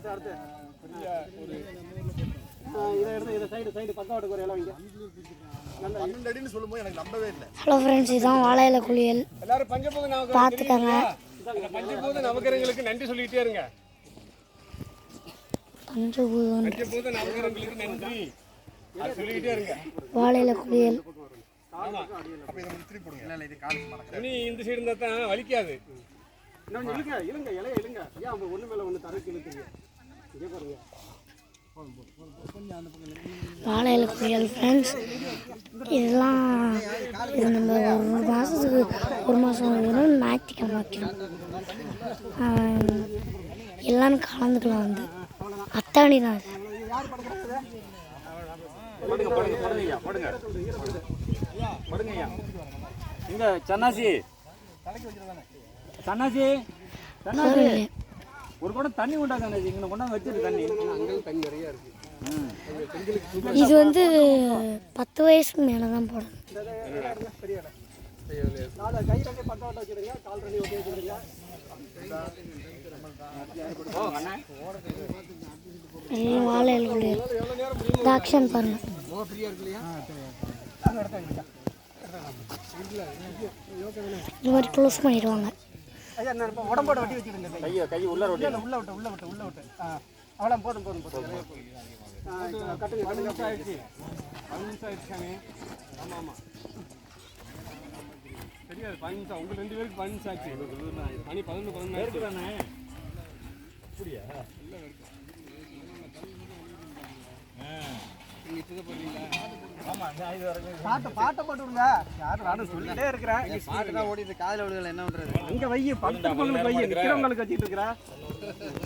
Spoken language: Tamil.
ஹலோ ஃப்ரெண்ட்ஸ், இதுதான் வாழை இலை குளியல். பார்த்துக்கங்க. பஞ்சபூத நவகிரகங்களுக்கு நன்றி சொல்லிட்டே இருங்க. பஞ்சபூத நவகிரகங்களுக்கு நன்றி சொல்லிட்டே இருங்க. வாழை இலை குளியல். இனி இந்த சைடு இருந்தா தான் வலிக்காது. வாழை இலை குளியல் ஃப்ரெண்ட்ஸ். இதெல்லாம் இது நம்ம ஒரு மாதத்துக்கு ஒரு மாதம் வரும். ஞாயிற்றுக்கிழமை வைக்கணும். எல்லாமே கலந்துக்கலாம். வந்து அத்தாணி தான் அது. இங்க சன்னாசி சன்னாசி ஒரு குடம் தண்ணி கொண்டாங்க. இங்கே கொண்டாந்து வச்சிருக்கு தண்ணி. தண்ணி நிறையா இருக்கு. இது வந்து 10 வயசுக்கு மேலே தான் போடணும். வாழை இலை குளியல். ஆக்ஷன் பாருங்க. இது மாதிரி க்ளோஸ் பண்ணிடுவாங்க. உடம்போட வட்டி வச்சுடுங்க. கை உள்ள விட்டு அவ்வளோ போதும் போதும் போதும். கட்டுங்க 10 நிமிஷம் ஆயிடுச்சு. 10 நிமிஷம் ஆயிடுச்சாங்க. ஆமாம் ஆமாம் தெரியாது. 5 நிமிஷம் உங்களுக்கு 2 பேருக்கு 5 நிமிஷம் ஆச்சு. மணி 11 இருக்கு தானே. அப்படியா? பாட்டை போட்டு விடுங்க. நானும் சொல்லிட்டே இருக்கிறேன். பாட்டு தான் ஓடிட்டு காதில் விடுதல் என்ன பண்றது? அங்கே வை, பக்கத்து வை, நிற்கிறவங்களுக்கு வச்சுட்டு இருக்கிறேன்.